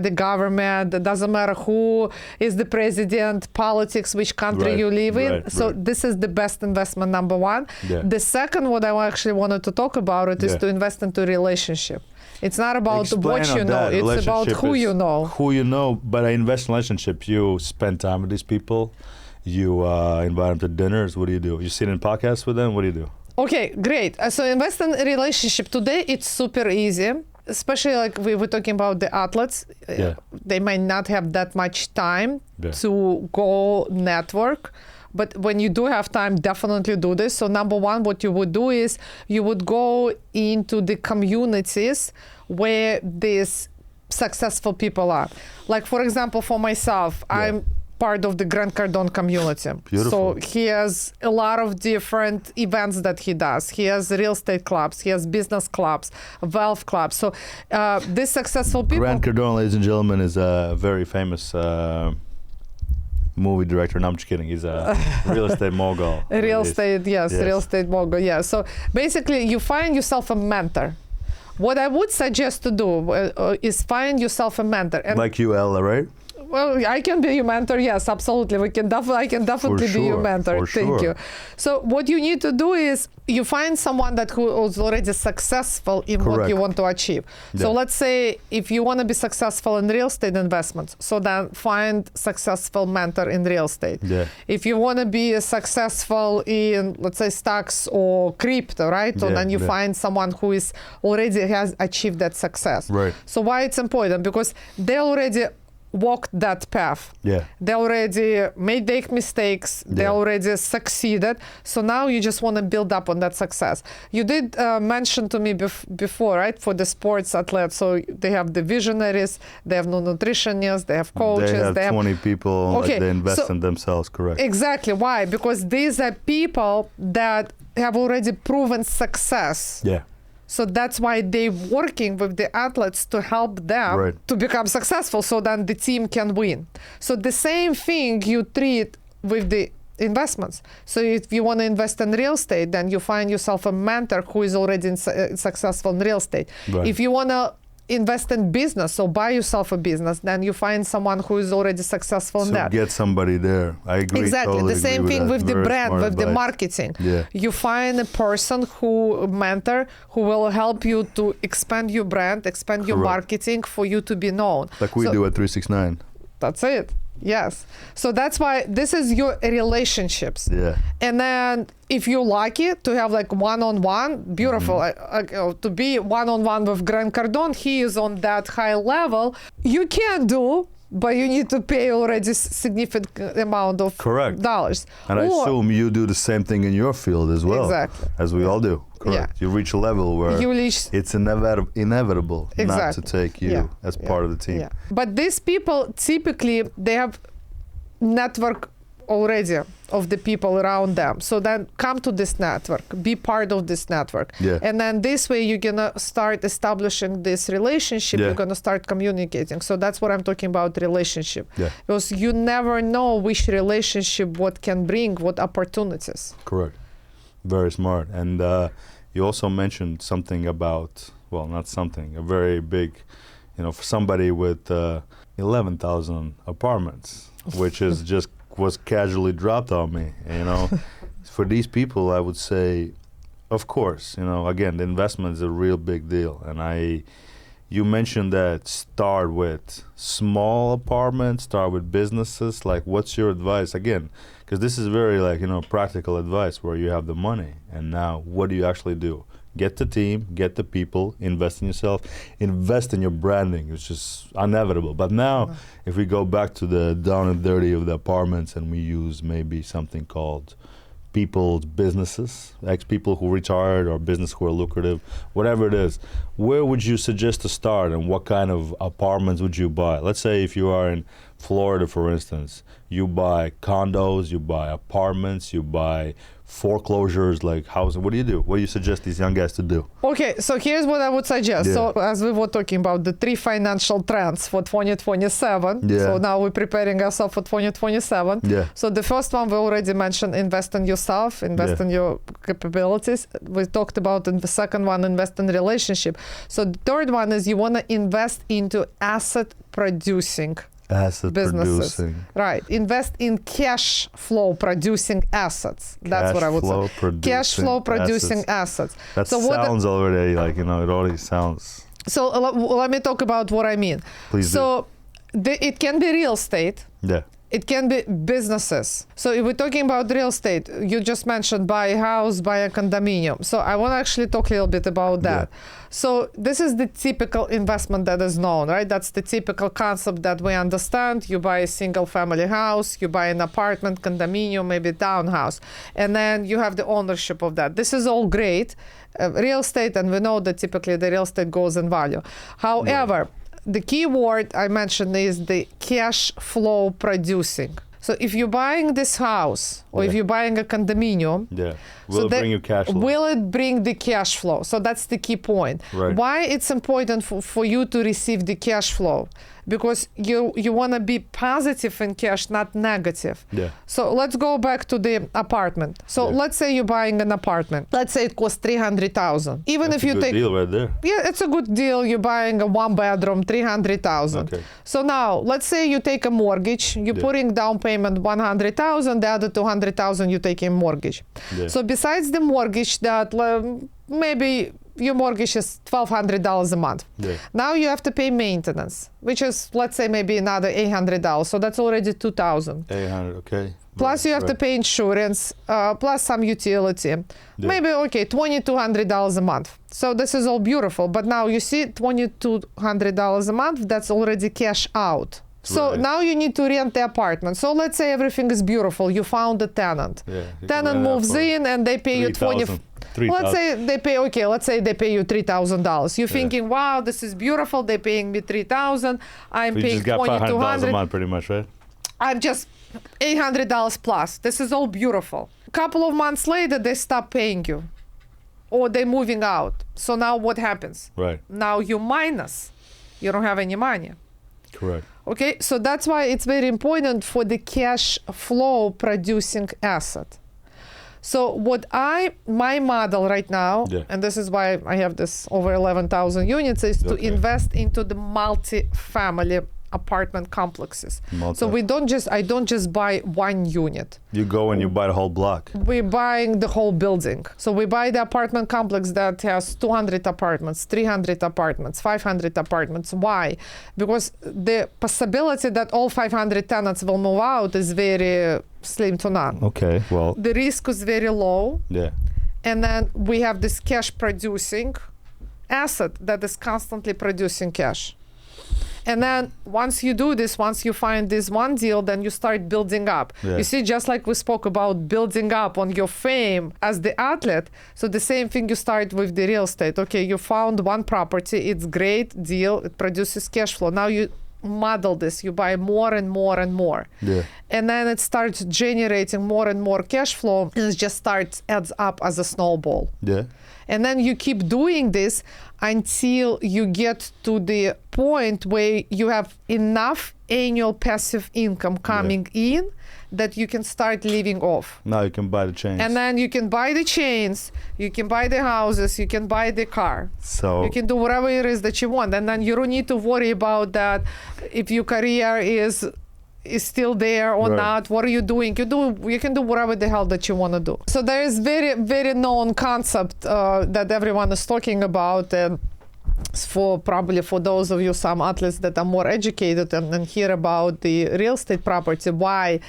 C: the government. It doesn't matter who is the president, politics, which country you live in. So this is the best investment, number one. The second, what I actually wanted to talk about is to invest into relationship. It's not about what you know, it's about who you know.
B: Who you know, but I invest in relationships. You spend time with these people. You invite them to dinners. What do? You sit in podcasts with them. What do you do?
C: Okay, great. So invest in a relationship. Today, it's super easy, especially like we were talking about the athletes. They might not have that much time to go network. But when you do have time, definitely do this. So number one, what you would do is you would go into the communities where these successful people are. Like, for example, for myself, I'm part of the Grant Cardone community.
B: Beautiful.
C: So he has a lot of different events that he does. He has real estate clubs, he has business clubs, wealth clubs. So these successful people.
B: Grant Cardone, ladies and gentlemen, is a very famous movie director. No, I'm just kidding. He's a real estate mogul.
C: Real estate mogul. Yeah. So basically, you find yourself a mentor. what I would suggest to do is find yourself a mentor. And
B: Like you, Ella, right?
C: well, I can be your mentor. Yes, absolutely. I can definitely be your mentor. Thank you. So what you need to do is you find someone who is already successful in what you want to achieve.
B: Yeah.
C: So let's say if you want to be successful in real estate investments, so then find successful mentor in real estate.
B: Yeah.
C: If you want to be successful in, let's say, stocks or crypto, right? So then you find someone who is already has achieved that success.
B: Right.
C: So why it's important? Because they already walked that path.
B: Yeah.
C: They already make mistakes. They already succeeded. So now you just want to build up on that success. You did mention to me before, right? For the sports athletes, so they have the visionaries, they have no nutritionists, they have coaches.
B: They have 20 people.
C: Okay,
B: They invest in themselves, correct?
C: Exactly. Why? Because these are people that have already proven success.
B: Yeah.
C: So that's why they're working with the athletes to help them to become successful, so then the team can win. So the same thing you treat with the investments. So if you want to invest in real estate, then you find yourself a mentor who is already successful in real estate.
B: Right.
C: If you want to invest in business, so buy yourself a business, then you find someone who is already successful in that.
B: So get somebody there. I agree.
C: Exactly.
B: Totally
C: the same
B: agree
C: thing with the
B: Very
C: brand,
B: smart
C: with the
B: advice.
C: marketing.
B: Yeah.
C: You find a person mentor who will help you to expand your brand, expand your marketing for you to be known.
B: Like we do at 369.
C: That's it. Yes. So that's why this is your relationships.
B: Yeah.
C: And then if you're lucky to have like one-on-one, beautiful. To be one-on-one with Grant Cardone, he is on that high level. You can do, but you need to pay already significant amount of dollars.
B: And I assume you do the same thing in your field as well.
C: Exactly.
B: As we all do. Correct.
C: Yeah.
B: You reach a level where it's inevitable not to take you as part of the team.
C: Yeah. But these people, typically, they have network already of the people around them. So then come to this network, be part of this network.
B: Yeah.
C: And then this way you're going to start establishing this relationship. You're going to start communicating. So that's what I'm talking about, relationship.
B: Yeah.
C: Because you never know which relationship, what can bring, what opportunities.
B: Correct. Very smart. And you also mentioned something about, well, not something, a very big, for somebody with 11,000 apartments, which is just was casually dropped on me. For these people, I would say, of course, again, the investment is a real big deal. And you mentioned that start with small apartments, start with businesses. Like, what's your advice? Again, because this is very practical advice where you have the money. And now what do you actually do? Get the team, get the people, invest in yourself, invest in your branding, which is inevitable. But now, if we go back to the down and dirty of the apartments and we use maybe something called people's businesses, ex-people who retired or business who are lucrative, whatever it is, where would you suggest to start and what kind of apartments would you buy? Let's say if you are in Florida, for instance, you buy condos, you buy apartments, you buy foreclosures, like housing. What do you do? What do you suggest these young guys to do?
C: Okay, so here's what I would suggest. So as we were talking about the 3 financial trends for 2027, so now we're preparing ourselves for 2027. So the first one we already mentioned, invest in yourself, invest in your capabilities. We talked about in the second one, invest in relationship. So the third one is you want to invest into asset producing businesses. Right. Invest in cash flow producing assets. That's what I would say. Cash flow producing assets.
B: That sounds already like, it already sounds.
C: So let me talk about what I mean.
B: Please do.
C: It can be real estate.
B: Yeah.
C: It can be businesses. So if we're talking about real estate, you just mentioned buy a house, buy a condominium. So I want to actually talk a little bit about that. So this is the typical investment that is known, right? That's the typical concept that we understand. You buy a single family house, you buy an apartment, condominium, maybe townhouse, and then you have the ownership of that. This is all great. Real estate, and we know that typically the real estate goes in value. However, the key word I mentioned is the cash flow producing. So if you're buying this house or if you're buying a condominium,
B: will it bring you cash flow?
C: Will it bring the cash flow? So that's the key point.
B: Right.
C: Why it's important for you to receive the cash flow? because you want to be positive in cash, not negative.
B: Yeah.
C: So let's go back to the apartment. So let's say you're buying an apartment. Let's say it costs 300,000. Even
B: That's
C: if you
B: a good
C: take
B: deal right there.
C: yeah, it's a good deal. You're buying a one bedroom, 300,000.
B: Okay.
C: So now, let's say you take a mortgage. You're putting down payment 100,000. The other 200,000 you take in mortgage.
B: Yeah.
C: So besides the mortgage, that maybe your mortgage is $1,200 a month.
B: Yeah.
C: Now you have to pay maintenance, which is, let's say, maybe another $800. So that's already 2,000.
B: 800. Okay.
C: Plus you have to pay insurance, plus some utility. Maybe, okay, $2,200 a month. So this is all beautiful. But now you see $2,200 a month, that's already cash out. So now you need to rent the apartment. So let's say everything is beautiful. You found a tenant.
B: Yeah,
C: Tenant moves in and they pay you
B: 3,000.
C: Let's say they pay, okay, let's say they pay you $3,000. You're thinking, wow, this is beautiful. They're paying me $3,000. I'm
B: So you
C: paying
B: just got $500 a month pretty much, right?
C: I'm just $800 plus. This is all beautiful. A couple of months later, they stop paying you or they're moving out. So now what happens?
B: Right.
C: Now you minus. You don't have any money.
B: Correct.
C: Okay, so that's why it's very important for the cash flow producing asset. So my model right now, and this is why I have this over 11,000 units, is to invest into the multi-family apartment complexes. So I don't just buy one unit.
B: You go and you buy the whole block.
C: We're buying the whole building. So we buy the apartment complex that has 200 apartments, 300 apartments, 500 apartments. Why? Because the possibility that all 500 tenants will move out is very slim to none.
B: Okay, well.
C: The risk is very low.
B: Yeah.
C: And then we have this cash producing asset that is constantly producing cash. And then once you do this, once you find this one deal, then you start building up.
B: Yeah.
C: You see, just like we spoke about building up on your fame as the athlete, so the same thing you start with the real estate. Okay, you found one property, it's great deal, it produces cash flow. Now you model this, you buy more and more and more.
B: Yeah.
C: And then it starts generating more and more cash flow and it just adds up as a snowball.
B: Yeah.
C: And then you keep doing this until you get to the point where you have enough annual passive income coming in that you can start living off.
B: Now you can buy the chains.
C: And then you can buy the chains, you can buy the houses, you can buy the car.
B: So
C: you can do whatever it is that you want. And then you don't need to worry about that if your career is still there or not. What are you doing? You can do whatever the hell that you want to do. So there is very, very known concept that everyone is talking about, and probably for those of you, some athletes that are more educated and hear about the real estate property, why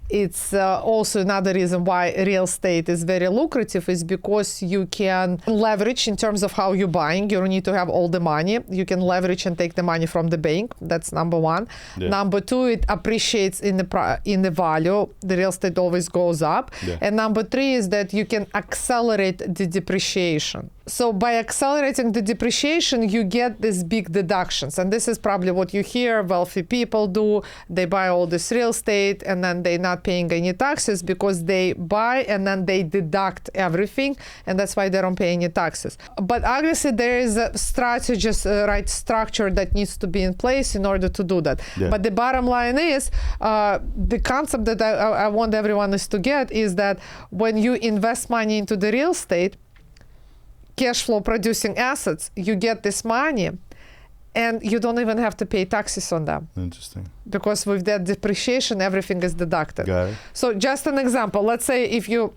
C: it's also another reason why real estate is very lucrative is because you can leverage in terms of how you're buying. You don't need to have all the money. You can leverage and take the money from the bank. That's number one. Number two, it appreciates in the value. The real estate always goes up. And number three is that you can accelerate the depreciation. So by accelerating the depreciation, you get these big deductions. And this is probably what you hear wealthy people do. They buy all this real estate and then they're not paying any taxes because they buy and then they deduct everything. And that's why they don't pay any taxes. But obviously there is a strategist, right structure that needs to be in place in order to do that. But the bottom line is, the concept that I want everyone is to get is that when you invest money into the real estate, cash flow producing assets, you get this money and you don't even have to pay taxes on them.
B: Interesting.
C: Because with that depreciation, everything is deducted.
B: Got it.
C: So just an example, let's say if you,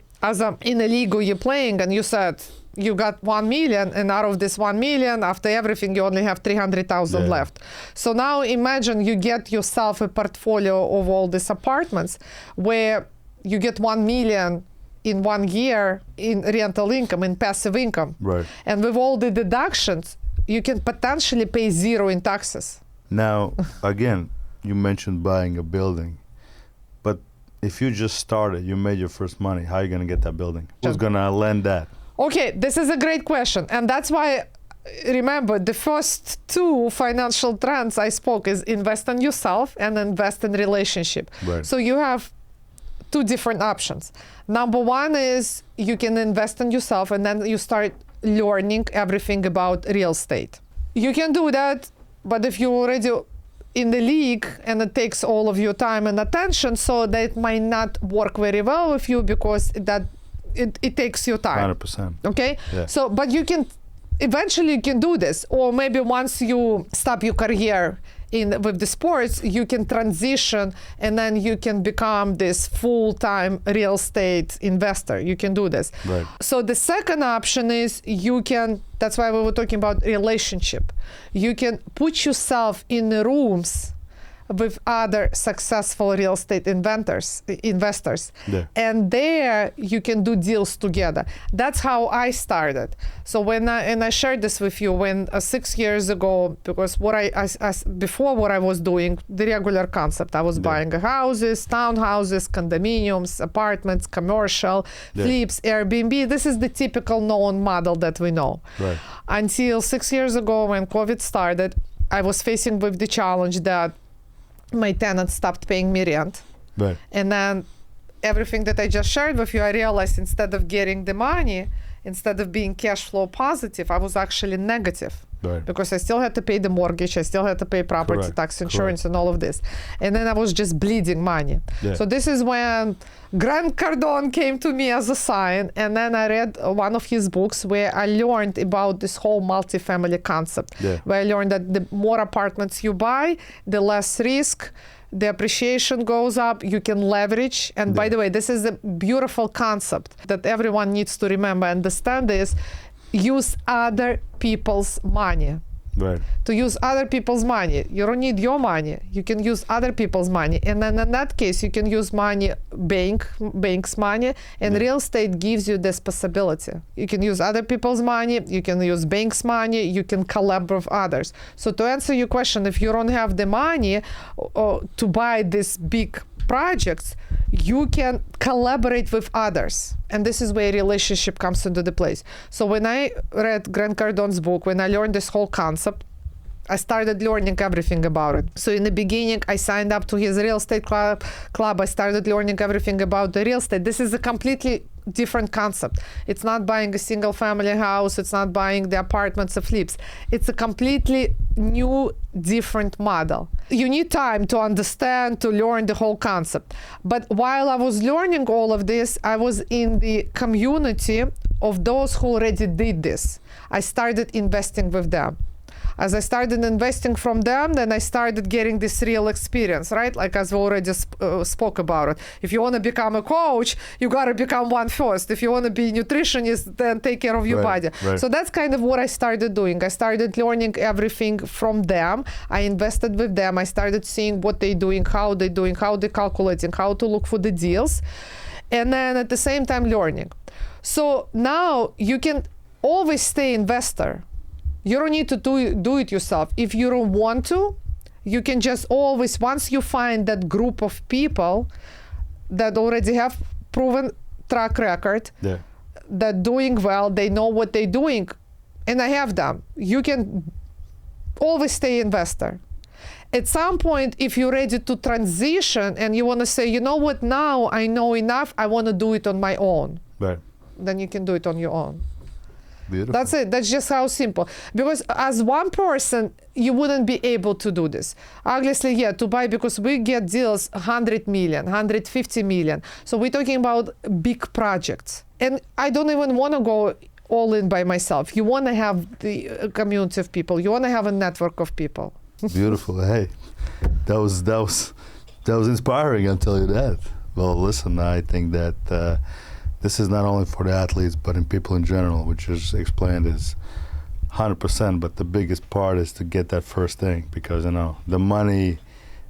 C: in a league you're playing and you said you got 1 million and out of this 1 million, after everything, you only have 300,000 left. So now imagine you get yourself a portfolio of all these apartments where you get 1 million in 1 year in rental income, in passive income.
B: Right.
C: And with all the deductions, you can potentially pay zero in taxes.
B: Now, again, you mentioned buying a building. But if you just started, you made your first money, how are you going to get that building? Who's going to lend that?
C: Okay, this is a great question. And that's why, remember, the first two financial trends I spoke is invest in yourself and invest in relationship.
B: Right.
C: So you have two different options. Number one is you can invest in yourself and then you start learning everything about real estate. You can do that, but if you already in the league and it takes all of your time and attention, so that might not work very well with you because it takes your time.
B: 100%.
C: Okay?
B: Yeah.
C: So, but you can, eventually you can do this. Or maybe once you stop your career with the sports, you can transition and then you can become this full-time real estate investor. You can do this.
B: Right.
C: So the second option is you can, that's why we were talking about relationship. You can put yourself in the rooms with other successful real estate investors.
B: Yeah.
C: And there you can do deals together. That's how I started. So when I shared this with you, when 6 years ago, because before what I was doing, the regular concept, I was buying houses, townhouses, condominiums, apartments, commercial, flips, Airbnb. This is the typical known model that we know.
B: Right.
C: Until 6 years ago when COVID started, I was facing with the challenge that my tenants stopped paying me rent.
B: Right.
C: And then everything that I just shared with you, I realized instead of getting the money, instead of being cash flow positive, I was actually negative.
B: Right.
C: Because I still had to pay the mortgage, I still had to pay property
B: Correct.
C: tax, insurance,
B: Correct.
C: and all of this. And then I was just bleeding money.
B: Yeah.
C: So this is when Grant Cardone came to me as a sign, and then I read one of his books where I learned about this whole multifamily concept.
B: Yeah.
C: Where I learned that the more apartments you buy, the less risk, the appreciation goes up, you can leverage. And by the way, this is a beautiful concept that everyone needs to remember, understand this. Use other people's money.
B: Right.
C: To use other people's money. You don't need your money. You can use other people's money. And then in that case, you can use money, bank's money, and real estate gives you this possibility. You can use other people's money, you can use bank's money, you can collaborate with others. So to answer your question, if you don't have the money to buy these big projects, you can collaborate with others. And this is where relationship comes into the place. So when I read Grant Cardone's book, when I learned this whole concept, I started learning everything about it. So in the beginning, I signed up to his real estate club. I started learning everything about the real estate. This is a completely different concept. It's not buying a single family house. It's not buying the apartments or flips. It's a completely new, different model. You need time to understand, to learn the whole concept. But while I was learning all of this, I was in the community of those who already did this. I started investing with them. As I started investing from them, then I started getting this real experience, right? Like as we already spoke about it. If you want to become a coach, you got to become one first. If you want to be a nutritionist, then take care of your body.
B: Right.
C: So that's kind of what I started doing. I started learning everything from them. I invested with them. I started seeing what they're doing, how they're calculating, how to look for the deals. And then at the same time, learning. So now you can always stay investor. You don't need to do it yourself. If you don't want to, you can just always, once you find that group of people that already have proven track record, that doing well, they know what they're doing, and I have them, you can always stay investor. At some point, if you're ready to transition and you want to say, you know what, now I know enough, I want to do it on my own.
B: Right.
C: Then you can do it on your own.
B: Beautiful.
C: That's it. That's just how simple. Because as one person, you wouldn't be able to do this. Obviously, yeah, to buy, because we get deals 100 million, 150 million. So we're talking about big projects. And I don't even want to go all in by myself. You want to have the community of people. You want to have a network of people.
B: Beautiful. Hey, that was inspiring, I'll tell you that. Well, listen, I think that this is not only for the athletes, but in people in general, which is explained is 100%. But the biggest part is to get that first thing, because the money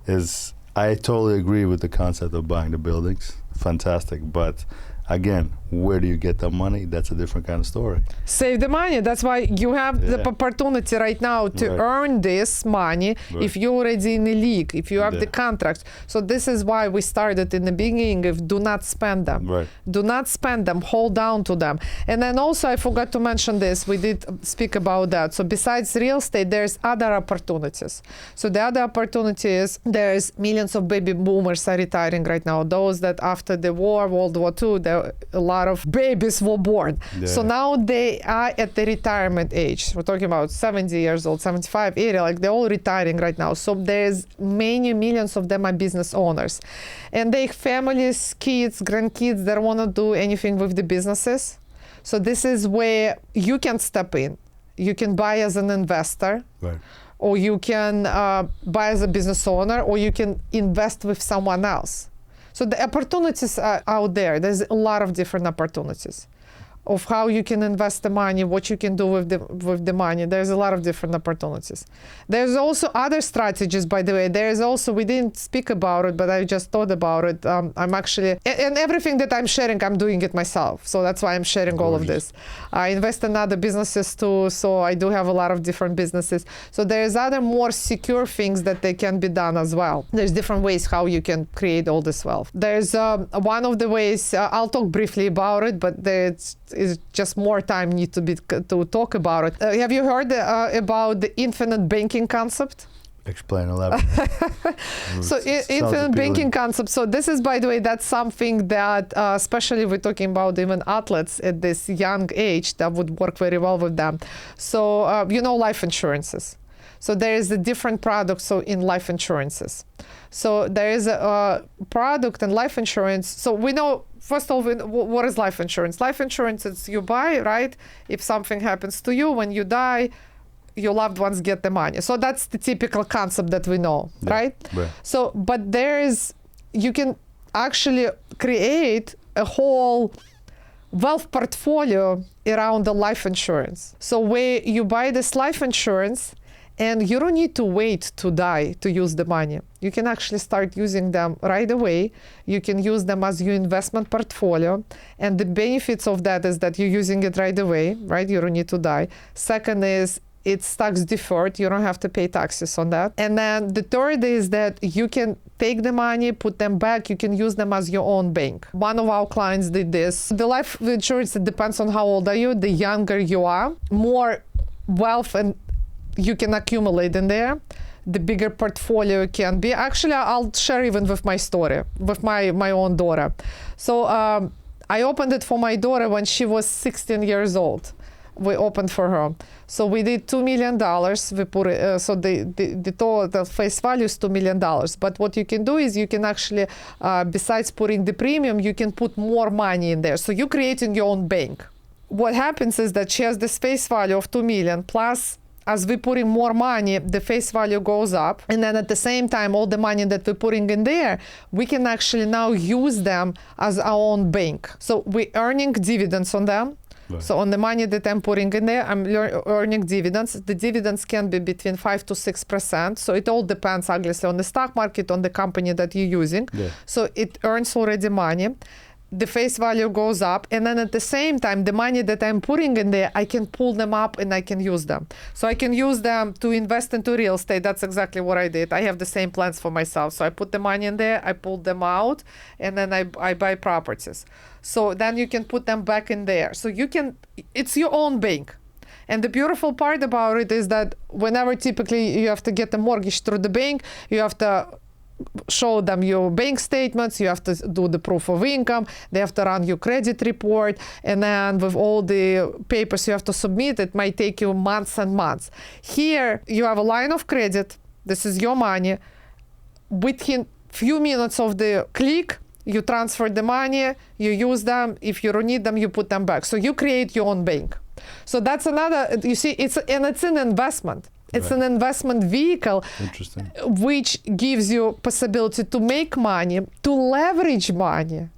B: is. I totally agree with the concept of buying the buildings. Fantastic, but again, where do you get the money? That's a different kind of story.
C: Save the money. That's why you have the opportunity right now to earn this money if you're already in the league, if you have the contracts. So this is why we started in the beginning of do not spend them.
B: Right.
C: Do not spend them. Hold down to them. And then also I forgot to mention this. We did speak about that. So besides real estate, there's other opportunities. So the other opportunity is there's millions of baby boomers are retiring right now. Those that after the war, World War II, they a lot of babies were born.
B: Yeah.
C: So now they are at the retirement age. We're talking about 70 years old, 75, 80, like they're all retiring right now. So there's many millions of them are business owners. And they have families, kids, grandkids that want to do anything with the businesses. So this is where you can step in. You can buy as an investor.
B: Right.
C: Or you can buy as a business owner, or you can invest with someone else. So the opportunities are out there. There's a lot of different opportunities of how you can invest the money, what you can do with the money. There's a lot of different opportunities. There's also other strategies, by the way. There's also, we didn't speak about it, but I just thought about it. I'm actually, and everything that I'm sharing, I'm doing it myself. So that's why I'm sharing all of this. I invest in other businesses too, so I do have a lot of different businesses. So there's other more secure things that they can be done as well. There's different ways how you can create all this wealth. There's one of the ways, I'll talk briefly about it, but there's is just more time need to talk about it. Have you heard about the infinite banking concept?
B: Explain, elaborate.
C: So infinite banking concept. So this is, by the way, that's something that, especially we're talking about even athletes at this young age, that would work very well with them. So life insurances. So there is a different product in life insurances. So there is a product in life insurance. So we know, first of all, what is life insurance? Life insurance is you buy, right? If something happens to you, when you die, your loved ones get the money. So that's the typical concept that we know, right? So, but you can actually create a whole wealth portfolio around the life insurance. So where you buy this life insurance, and you don't need to wait to die to use the money. You can actually start using them right away. You can use them as your investment portfolio. And the benefits of that is that you're using it right away, right? You don't need to die. Second is it's tax deferred. You don't have to pay taxes on that. And then the third is that you can take the money, put them back. You can use them as your own bank. One of our clients did this. The life insurance, it depends on how old are you. The younger you are, more wealth and you can accumulate in there, the bigger portfolio can be. Actually, I'll share even with my story, with my own daughter. So I opened it for my daughter when she was 16 years old. We opened for her. So we did $2 million. We put so the total face value is $2 million. But what you can do is you can actually, besides putting the premium, you can put more money in there. So you're creating your own bank. What happens is that she has this face value of 2 million plus, as we're putting more money, the face value goes up. And then at the same time, all the money that we're putting in there, we can actually now use them as our own bank. So we're earning dividends on them. Right. So on the money that I'm putting in there, I'm earning dividends. The dividends can be between 5 to 6%. So it all depends, obviously, on the stock market, on the company that you're using. Yeah. So it earns already money. The face value goes up, and then at the same time, the money that I'm putting in there, I can pull them up and I can use them. So I can use them to invest into real estate. That's exactly what I did. I have the same plans for myself. So I put the money in there, I pull them out, and then I buy properties. So then you can put them back in there. So you can, it's your own bank. And the beautiful part about it is that whenever typically you have to get a mortgage through the bank, you have to show them your bank statements, you have to do the proof of income, they have to run your credit report, and then with all the papers you have to submit, it might take you months and months. Here, you have a line of credit, this is your money. Within few minutes of the click, you transfer the money, you use them, if you don't need them, you put them back. So you create your own bank. So that's another, you see, it's an investment. It's an investment vehicle, which gives you possibility to make money, to leverage money.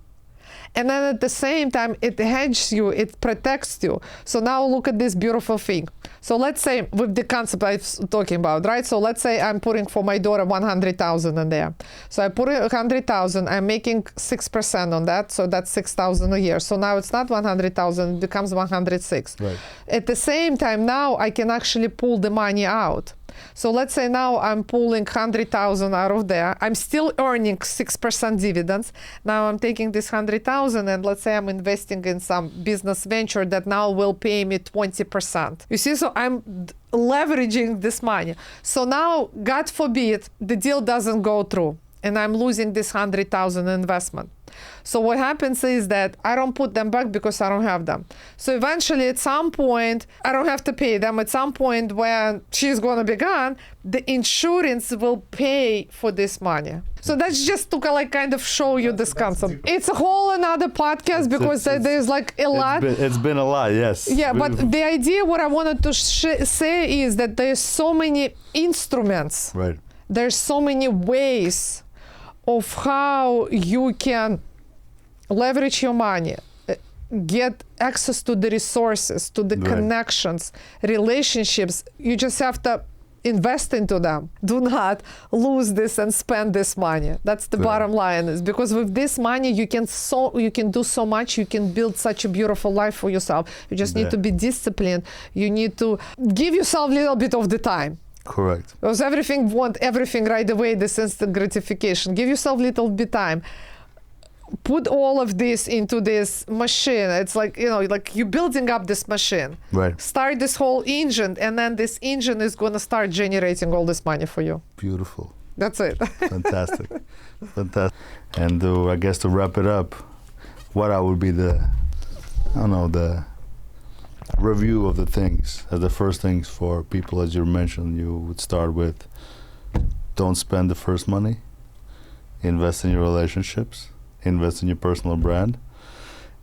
C: And then at the same time, it hedges you, it protects you. So now look at this beautiful thing. So let's say with the concept I was talking about, right? So let's say I'm putting for my daughter 100,000 in there. So I put 100,000, I'm making 6% on that. So that's 6,000 a year. So now it's not 100,000, it becomes 106. Right. At the same time, now I can actually pull the money out. So let's say now I'm pulling 100,000 out of there. I'm still earning 6% dividends. Now I'm taking this 100,000 and let's say I'm investing in some business venture that now will pay me 20%. You see, so I'm leveraging this money. So now, God forbid, the deal doesn't go through and I'm losing this 100,000 investment. So what happens is that I don't put them back because I don't have them. So eventually at some point, I don't have to pay them. At some point when she's going to be gone, the insurance will pay for this money. So that's just to like kind of show you this concept. It's a whole another podcast because there's like a lot.
B: It's been a lot, yes.
C: Yeah, but the idea what I wanted to say is that there's so many instruments.
B: Right.
C: There's so many ways of how you can leverage your money, get access to the resources, to the connections, relationships. You just have to invest into them. Do not lose this and spend this money. That's the bottom line. Is because with this money you can do so much. You can build such a beautiful life for yourself. You just need to be disciplined. You need to give yourself a little bit of the time.
B: Correct.
C: Because everything want everything right away, this instant gratification. Give yourself a little bit time. Put all of this into this machine. It's like, like you're building up this machine.
B: Right.
C: Start this whole engine, and then this engine is going to start generating all this money for you.
B: Beautiful.
C: That's it.
B: Fantastic. Fantastic. And I guess to wrap it up, what would be the review of the things, as the first things for people, as you mentioned, you would start with, don't spend the first money, invest in your relationships, invest in your personal brand,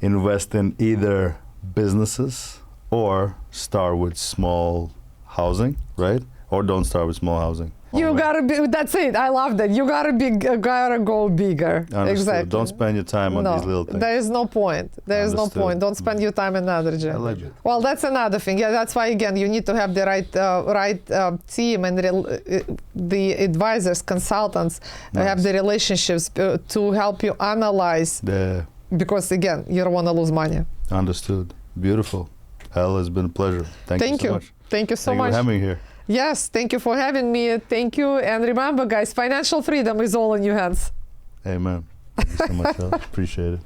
B: invest in either businesses or start with small housing, right? Or don't start with small housing.
C: You gotta be, that's it. I love that. You gotta go bigger.
B: Understood.
C: Exactly.
B: Don't spend your time on these little things.
C: There is no point. There is no
B: Understood.
C: point. Don't spend your time and energy.
B: I like it.
C: Well, that's another thing. Yeah, that's why again you need to have the right team and the advisors, consultants, have the relationships to help you analyze. Because again, you don't want to lose money.
B: Understood. Beautiful. Hell, it's been a pleasure. Thank you so much.
C: Thank you so much.
B: Thank you for having me here.
C: Yes, thank you for having me. Thank you. And remember, guys, financial freedom is all in your hands.
B: Amen. Thank you so much, Hell. Appreciate it.